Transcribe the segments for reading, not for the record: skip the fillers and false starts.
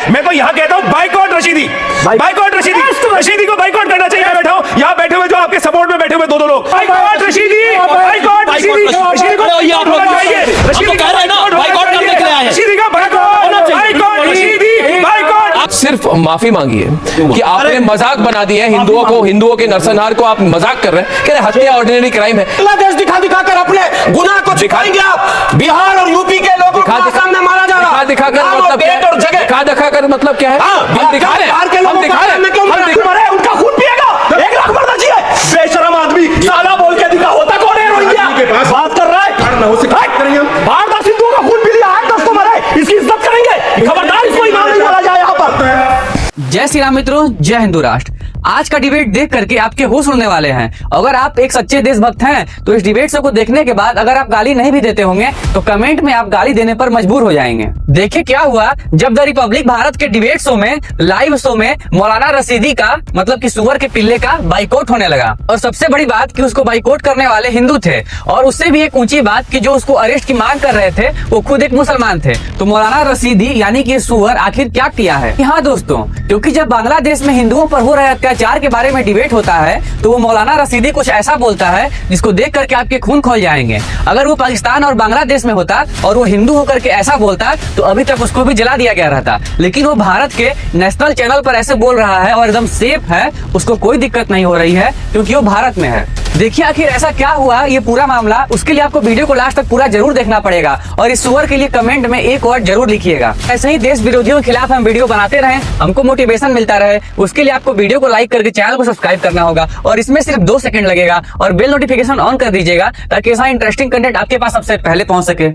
मैं तो यहाँ कहता हूँ बाइकआउट रशीदी, बाइकआउट रशीदी, रशीदी को बाइकआउट करना चाहिए। मैं बैठा हूँ यहाँ, बैठे हुए जो आपके सपोर्ट में बैठे हुए दो लोग, बाइकआउट रशीदी, बाइकआउट रशीदी, रशीदी को बाइकआउट चाहिए, रशीदी का बाइकॉट करने के लिए आए हैं, रशीदी का बाइकआउट, रशीदी बाइकआउट। सिर्फ माफी मांगी है कि आपने मजाक बना दिया है हिंदुओं को, हिंदुओं के नरसंहार को आप मजाक कर रहे हैं, कह रहे हत्या ऑर्डिनरी क्राइम है। बांग्लादेश दिखा दिखाकर अपने गुनाह को दिखाएंगे आप। बिहार और यूपी के लोगों को सामने मारा जा रहा है। दिखाकर मतलब क्या है? दिखा दिखाकर मतलब क्या है? हम दिखा रहे हैं, हम दिखा रहे हैं, उनका खून पिएगा, 1 लाख मरना चाहिए। बेशरम आदमी साला बोल के दिखा, होता कौन है रोहिंग्या? बात कर रहा है भारत सिंधु का खून पी लिया, 8-10 तो मरे, इसकी इज्जत करेंगे, खबरदार इसको इमाम नहीं बोला जाए यहाँ पर। जय श्री राम मित्रों, जय हिंदू राष्ट्र। आज का डिबेट देख करके आपके होश उड़ने वाले हैं। अगर आप एक सच्चे देशभक्त हैं तो इस डिबेट शो को देखने के बाद अगर आप गाली नहीं भी देते होंगे तो कमेंट में आप गाली देने पर मजबूर हो जाएंगे। देखिए क्या हुआ जब द रिपब्लिक भारत के डिबेट शो में, लाइव शो में मौलाना रशीदी का मतलब कि सुअर के पिल्ले का बाइकआउट होने लगा। और सबसे बड़ी बात कि उसको बाइकआउट करने वाले हिंदू थे, और उससे भी एक ऊंची बात कि जो उसको अरेस्ट की मांग कर रहे थे वो खुद एक मुसलमान थे। तो मौलाना रशीदी यानी कि सुअर आखिर क्या किया है? हाँ दोस्तों, क्योंकि जब बांग्लादेश में हिंदुओं पर हो रहे अत्याचार के बारे में डिबेट होता है तो वो मौलाना रशीदी कुछ ऐसा बोलता है जिसको देख करके आपके खून खौल जाएंगे। अगर वो पाकिस्तान और बांग्लादेश में होता और वो हिंदू होकर के ऐसा बोलता तो अभी तक उसको भी जला दिया गया रहता। लेकिन वो भारत के नेशनल चैनल पर ऐसे बोल रहा है और एकदम सेफ है, उसको कोई दिक्कत नहीं हो रही है क्योंकि वो भारत में है। देखिए आखिर ऐसा क्या हुआ ये पूरा मामला, उसके लिए आपको वीडियो को लास्ट तक पूरा जरूर देखना पड़ेगा और इस सुअर के लिए कमेंट में एक वर्ड जरूर लिखिएगा। ऐसे ही देश विरोधियों के खिलाफ हम वीडियो बनाते रहें, हमको मोटिवेशन मिलता रहे, उसके लिए आपको वीडियो को लाइक करके चैनल को सब्सक्राइब करना होगा और इसमें सिर्फ 2 सेकंड लगेगा और बेल नोटिफिकेशन ऑन कर दीजिएगा ताकि ऐसा इंटरेस्टिंग कंटेंट आपके पास सबसे पहले पहुंच सके।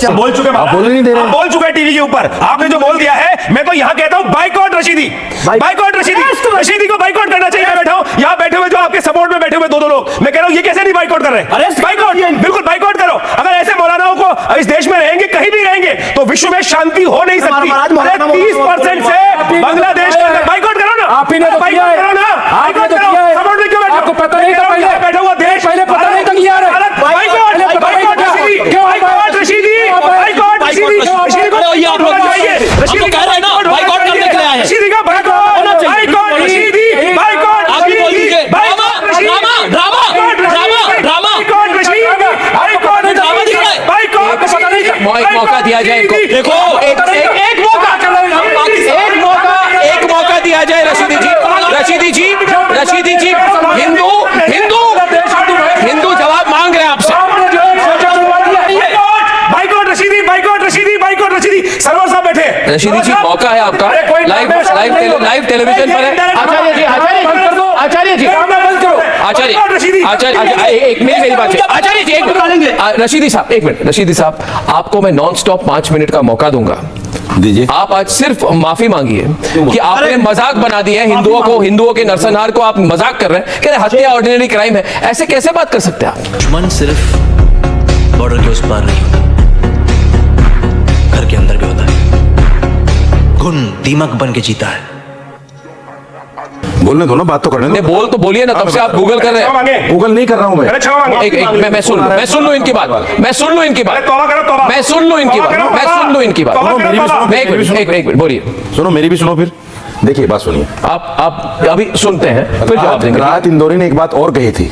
बोल चुके, आप बोल नहीं दे रहे, बोल चुके टीवी के ऊपर, आपने जो बोल दिया है। मैं तो यहाँ कहता हूँ बाइकआउट रशीदी, बाइकआउट रशीदी, रशीदी को बाइकआउट करना चाहिए। मैं बैठा हूँ यहाँ, बैठे हुए जो आपके सपोर्ट में बैठे हुए दो लोग, मैं कह रहा हूँ ये कैसे नहीं बाइकआउट कर रहे? अरे बाइकआउट, बिल्कुल बाइकआउट करो। अगर ऐसे मौलानाओं को इस देश में रहेंगे, कहीं भी रहेंगे, तो विश्व में शांति हो नहीं सकती। 30% से बांग्लादेश में बाइकआउट करो ना, आप ही ने बाइकआउट करो ना, बाइकआउट करो। सपोर्ट में क्यों बैठे? आपको पता नहीं था पहले बैठा हुआ देश, पहले पता नहीं था कि यार बाइकआउट, बाइकआउट रशीदी, बाइकआट रशीदी, बाइकआउट रशीदी, रशीदी को ये आप लोग चाहिए, रशीदी कह रहे हैं ना बाइकआउट करने के लिए आए हैं, रशीदी का बाइकआउट, बाइकआउट रशीदी, बाइकआउट आप ही बोल दीजिए। Drama drama drama drama boycott Rashidi, boycott drama दिख रहा है, बाइकआउट पता नहीं था। एक मौका दिया जाए इनको, देखो एक मौका दिया जाए रशीदी जी, रशीदी जी, रशीदी जी। हिंदू हिंदू हिंदू जवाब मांग रहे हैं आपसे। बाइकआउट रशीदी, बाइकआउट रशीदी, बाइकआट रशीदी, सरवर साहब बैठे। रशीदी जी मौका है आपका, लाइव टेलीविजन पर है। आचार्य जी, आचार्य जी, आचार्य एक मिनट, मेरी बात है। आचार्य जी एक मिनट, रशीदी साहब एक मिनट, रशीदी साहब आपको मैं नॉन स्टॉप 5 मिनट का मौका दूंगा, दीजिए। आप आज सिर्फ माफी मांगी है कि आपने मजाक बना दिया है हिंदुओं को, हिंदुओं के नरसंहार को आप मजाक कर रहे हैं, कह रहे हत्या ऑर्डिनरी क्राइम है। ऐसे कैसे बात कर सकते हैं आप? दुश्मन सिर्फ बॉर्डर के उस पार नहीं होता, घर के अंदर भी होता है। घुन दीमक बन के जीता है। बोलने दो ना, बात तो करने दो। बोल तो बोलिए ना, तब से आप गूगल कर रहे हैं। गूगल नहीं कर रहा हूं मैं। मैं सुन लूं इनकी बात, मैं सुन लूं इनकी बात, मैं सुन लूं इनकी बात, मैं सुन लूं इनकी बात। एक मिनट बोलिए, सुनो मेरी भी सुनो। फिर देखिए बात सुनिए, आप अभी सुनते हैं फिर जवाब देंगे। राहत इंदौरी ने एक बात और कही थी।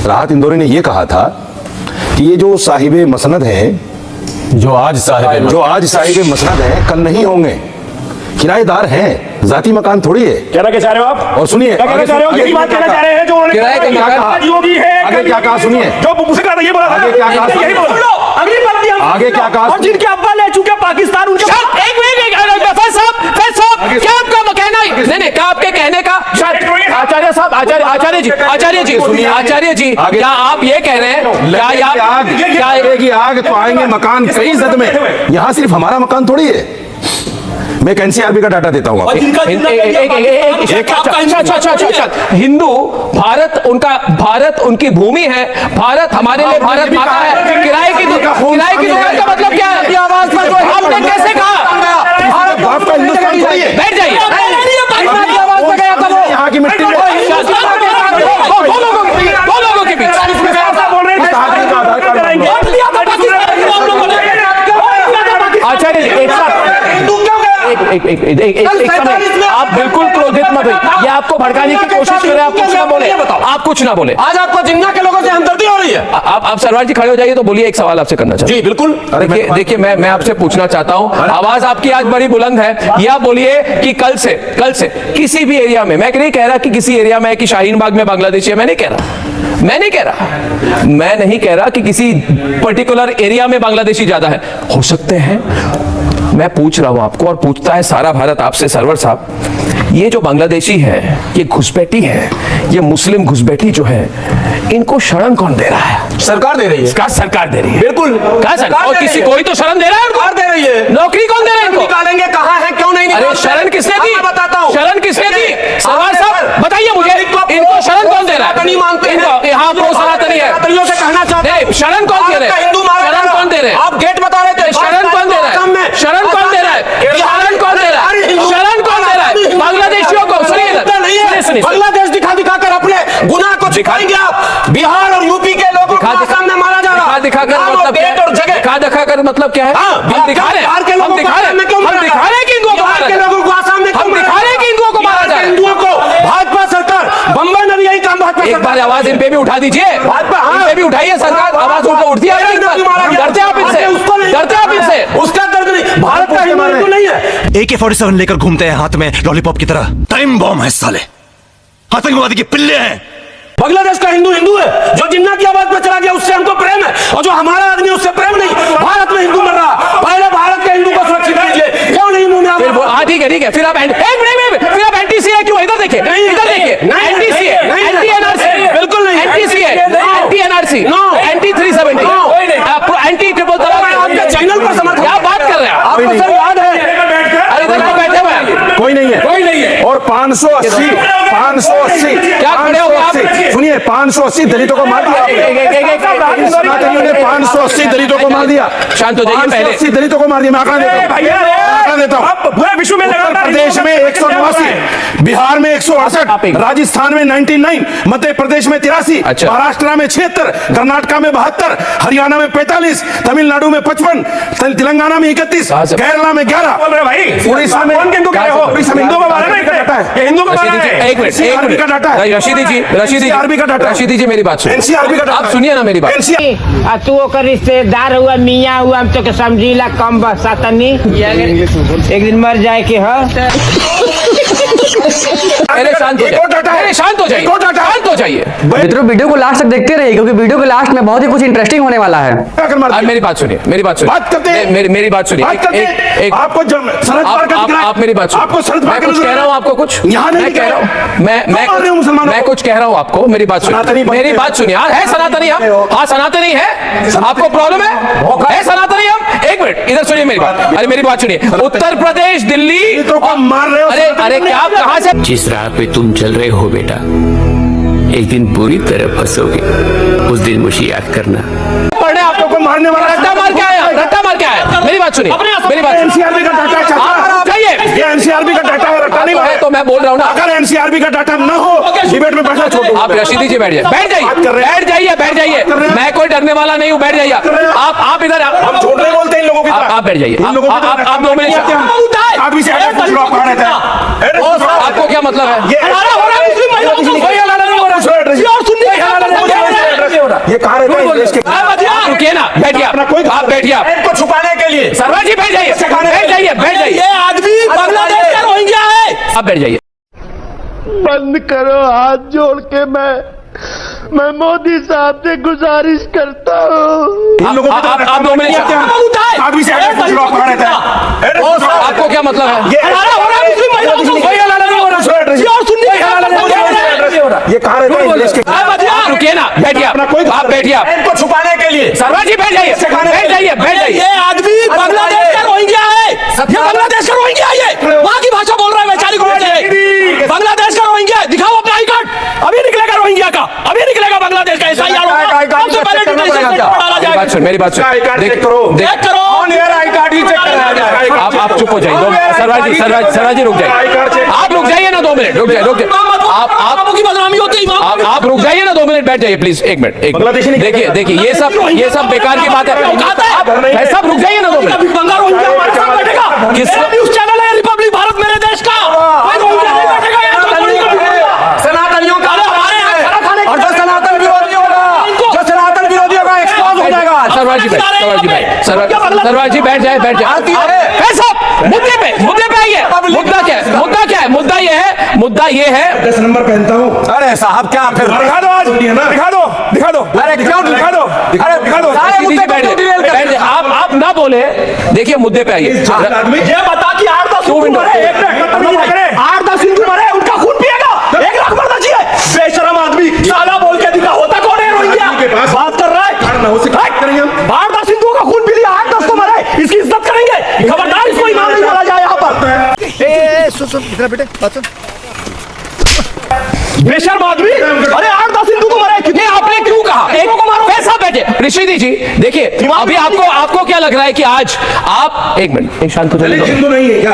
राहत इंदौरी ने यह कहा था कि ये जो साहिबे मसनद हैं, जो आज साहिबे मसनद हैं, कल नहीं होंगे, किराएदार हैं, जाती मकान थोड़ी है। कहना क्या चाह रहे हो आप? और सुनिए, क्या कहना चाह रहे हो? यही बात कहना चाह रहे हैं जो उन्होंने किराए का मकान योगी है। आगे क्या कहा सुनिए, जो मुझसे कहा था ये बोला था, आगे क्या कहा यही बोला। अगली बात भी आगे क्या कहा, और जिनके अब्बा ले चुके पाकिस्तान, उनके क्या आपका कहना है? नहीं क्या आपके कहने का आचार्य साहब, आचार्य जी, आचार्य जी, क्या आप ये कह रहे हैं क्या लगेगी आग तो आएंगे मकान कई जद में, यहाँ सिर्फ हमारा मकान थोड़ी है। मैं एनसीआरबी का डाटा देता हूँ। हिंदू भारत उनका, भारत उनकी भूमि है, भारत हमारे लिए भारत माता है। किराए की दुकान का मतलब क्या है? आपने कैसे कहा? बैठ जाइए, यहाँ की मिट्टी दो लोगों के बीच आचार्य जी एक साथ समय आप बिल्कुल क्रोधित मत होइए। ये आपको भड़काने की कोशिश कर रहे हैं, आप कुछ ना बोले, आप कुछ ना बोले। आज आपको जिन्ना के लोगों से हमदर्दी हो रही है। आप सरवार जी खड़े हो जाइए तो बोलिए, एक सवाल आपसे करना चाहता हूं। जी बिल्कुल। देखिए मैं आपसे पूछना चाहता हूं, आवाज आपकी आज बड़ी बुलंद है, या बोलिए कि कल से किसी भी एरिया में, मैं नहीं कह रहा कि किसी एरिया में कि शाहीन बाग में बांग्लादेशी है, मैं नहीं कह रहा कि किसी पर्टिकुलर एरिया में बांग्लादेशी ज्यादा है, हो सकते हैं। मैं पूछ रहा हूं आपको, और पूछता है सारा भारत आपसे, सरवर साहब, ये जो बांग्लादेशी है, ये घुसपैठी है, ये मुस्लिम घुसपैठी जो है, इनको शरण कौन दे रहा है? सरकार दे रही है। सरकार दे रही है, बिल्कुल। कहा सरकार? और किसी कोई तो शरण दे रहा है उनको, सरकार दे रही है। नौकरी कौन दे रहा है इनको? निकालेंगे कहाँ है, क्यों नहीं अरे निकालते? शरण किसने दी? मैं बताता हूँ। शरण किसने दी? सरवार साहब बताइए मुझे, इनको शरण कौन दे रहा है? नहीं मानते हैं। यहाँ प्रो सनातनी है, सनातनियों से कहना चाहते हैं, शरण कौन दे रहे हैं? हिंदू मारा शरण कौन दे रहे हैं? आप गेट बता रहे थे, शरण कौन दे रहा है? शरण कौन दे रहा है? शरण कौन दे रहा है? शरण कौन दे रहा है? बांग्लादेशियों को सुनिए, बांग्लादेश दिखा दिखाकर अपने गुनाह को दिखाएंगे आप। बिहार और यूपी के लोगों को सामने मारा जा रहा है। दिखाकर मतलब क्या है? दिखाकर मतलब क्या है? हम दिखा रहे हैं कि हिंदुओं को मारा जा रहा है। हम दिखा रहे हैं कि हिंदुओं को मारा जा रहा है। हिंदुओं को भाजपा सरकार, बम्बई में भी यही काम भाजपा एक बार आवाज इन पे भी उठा दीजिए, इन पे भी उठाइए सरकार, आवाज उठती है। डरते आप इनसे, डरते आप इनसे। उसका दर्द नहीं, भारत का हिंदू नहीं है। AK-47 लेकर घूमते हैं हाथ में लॉलीपॉप की तरह। टाइम बॉम्ब है साले, आतंकवादी के पिल्ले हैं। बांग्लादेश का हिंदू है, जो जिन्ना की आवाज पे चला गया उससे हमको प्रेम है, और जो हमारा आदमी उससे प्रेम नहीं। भारत में हिंदू मर रहा, पहले भारत के हिंदू को सुरक्षित कीजिए। क्यों नहीं मुंह में हाँ ठीक है, फिर आप एंटी है क्यों? इधर देखिए, एंटी एनआरसी, बिल्कुल नहीं, anti NRC, anti 370, anti triple तलाक। आपके चैनल पर समर्थन, क्या बात कर रहे हैं आप? आपको सर याद है? अरे इधर तो बैठे हुए हैं, कोई नहीं है। और 580 क्या खड़े हो आप? सुनिए, 580 दलितों को मार दिया। सनातनियों ने 580 दलितों को मार दिया। शांत हो जाइए पहले। 580 दलितों को मार दिया। मैं आंकड़ा देता हूं। पूरे विश्व में उत्तर प्रदेश में 189, बिहार में 168, राजस्थान में 99, मध्य प्रदेश में 83, अच्छा। महाराष्ट्र में 76, कर्नाटक में 72, हरियाणा में 45, तमिलनाडु में 55, तेलंगाना में 31, केरला में 11। बोल रहे भाई, उड़ीसा में कौन किंतु कह रहे हो? उड़ीसा में हिंदू को मारा नहीं डाटा है। ये हिंदू को मारा है। एक मिनट, NCRB का डाटा है। रशीदी जी, NCRB का डाटा है। रशीदी जी मेरी बात सुनिए, NCRB का डाटा आप है। सुनिए ना मेरी बात। आ तू ओकर रिश्तेदार हुआ, मियाँ हुआ, हम तो के समझीला कम बसातनी। एक दिन मर जाए के ह। अरे शांत हो जाइए, शांत हो जाइए, शांत हो जाइए। मित्रों वीडियो को लास्ट तक देखते रहिए, क्योंकि वीडियो के लास्ट में बहुत ही कुछ इंटरेस्टिंग होने वाला है। अब मेरी बात सुनिए, मेरी बात सुनिए, बात करते हैं। मेरी बात सुनिए। एक आपको सरहद पार कर दिखाया। आप मेरी बात सुनिए। आपको सरहद पार मैं कुछ कह रहा हूँ आपको, कुछ यहाँ नहीं मैं कह रहा हूँ, मैं कुछ कह रहा हूँ आपको, मेरी बात सुनिए, मेरी बात सुनिए। हाँ है सनातनी हम, हाँ सनातनी है, आपको प्रॉब्लम है सनातनी हम? एक मिनट इधर सुनिए मेरी बात, अरे मेरी बात सुनिए। उत्तर प्रदेश, दिल्ली, तो मार रहे हो। अरे क्या आप कहाँ से? जिस राह पे तुम चल रहे हो बेटा, एक दिन बुरी तरह फंसोगे, उस दिन मुझे याद करना। पढ़ने आप को मारने वाला रट्टा मार के आया, रट्टा मार के आया। मेरी बात सुनिए, मेरी बात एनसीआरबी का डाटा है। आप जाइए, ये एनसीआरबी का डाटा है, रट्टा नहीं है तो मैं बोल रहा हूँ ना। अगर एनसीआरबी का डाटा न हो, डिबेट में बैठना छोड़ दो। आप रशीदी जी बैठ जाइए, बैठ जाइए, मैं कोई डरने वाला नहीं हूँ, बैठ जाइए आप इधर। हम झूठ नहीं बोलते इन लोगों की तरह। आप बैठ जाइए, आप 2 मिनट। आप इसे पूछ लो, आप कहाँ रहते हैं? आपको क्या मतलब है? ये कहाँ रहते हैं देश के? आप रुकिए ना, बैठिए आप बैठिए आप। इनको छुपाने के लिए सरवार जी बैठ जाइए। ये आदमी बांग्लादेश का रोहिंग्या है। आप बैठ जाइए। बंद करो, हाथ जोड़ के मैं मोदी साहब से गुजारिश करता हूँ। इन लोगों की तरह आप 2 मिनट। आप इसे पूछ लो, आप कहाँ रहते हैं? आपको क्या मतलब है? ये कहाँ रहते हैं देश के? आप रुकिए ना, बैठिए आप बैठिए आप। इनको छुपाने के लिए सरवार जी बैठ जाइए। ये आदमी बांग्लादेश का रोहिंग्या है। ये बांग्लादेश का रोहिंग्या है, ये वहाँ की भाषा बोल रहा है। वैचारी को बांग्लादेश का रोहिंग्या है, दिखाओ अपना आई कार्ड। अभी निकलेगा रोहिंग्या का, अभी निकलेगा बांग्लादेश का SIR होगा। सबसे पहले डिटेक्शन डाला जाएगा। मेरी बात सुन, चेक करो। आप चुप हो जाइए। सरवार जी रुक जाइए, आप रुक जाइए ना 2 मिनट, रुक जाइए। आप की बदनामी होती है। आप रुक जाइए ना 2 मिनट, बैठ जाइए प्लीज, 1 मिनट। देखिए ये सब बेकार की बात है। आप सब रुक जाइए ना 2 मिनट। न्यूज़ चैनल है, सरवार जी बैठ जाए मुद्दे पे आइए। मुद्दा क्या है? मुद्दा ये है 10 नंबर पहनता हूँ। अरे साहब क्या फिर दिखा दो आज, दिखा दो। अरे क्यों दिखा दो। बैठ जाए। आप ना बोले, देखिए मुद्दे पे आइए। ये बता कि 8-10 हिंदू मरे, 8-10 हिंदू मरे, उनका खून पिएगा? 1 लाख मरना चाहिए। बेशरम आदमी, साला बोल के दिखा, होता कौन है रोहिंग्या? बात कर रहा है 8-10 हिंदुओं का खून पी लिया, 8-10 तो मरे, इसकी इज्जत करेंगे? खबरदार, इसको ईमान नहीं डाला जाए यहाँ पर। बेशर्म आदमी, अरे 8-10 हिंदू तो मरे, नहीं आपने क्यों कहा? एक को मारो, कैसा बैठे ऋषिदी जी? देखिए अभी आपको क्या लग रहा है कि आज आप एक मिनट शांत हो जाइए। हिंदू नहीं है क्या?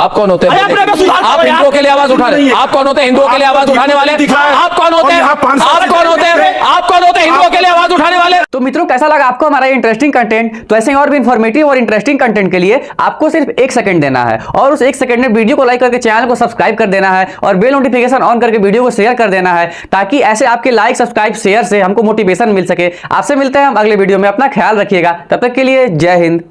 आप कौन होते हैं? अरे अपने में सुधार करो आप यार। हिंदुओं के लिए आवाज उठाने? आप कौन होते हैं हिंदुओं के लिए आवाज उठाने वाले? आप कौन होते हैं? आप कौन होते हैं हिंदुओं के लिए आवाज उठाने वाले? तो मित्रों कैसा लगा आपको हमारा इंटरेस्टिंग कंटेंट? तो ऐसे और भी इंफॉर्मेटिव और इंटरेस्टिंग कंटेंट के लिए आपको सिर्फ 1 सेकंड देना है और उस 1 सेकंड में वीडियो को लाइक करके चैनल को सब्सक्राइब कर देना है और बेल नोटिफिकेशन ऑन करके वीडियो को शेयर कर देना है, ताकि ऐसे आपके लाइक सब्सक्राइब शेयर से हमको मोटिवेशन मिल सके। आपसे मिलते हैं हम अगले वीडियो में। अपना ख्याल रखिएगा, तब तक के लिए जय हिंद।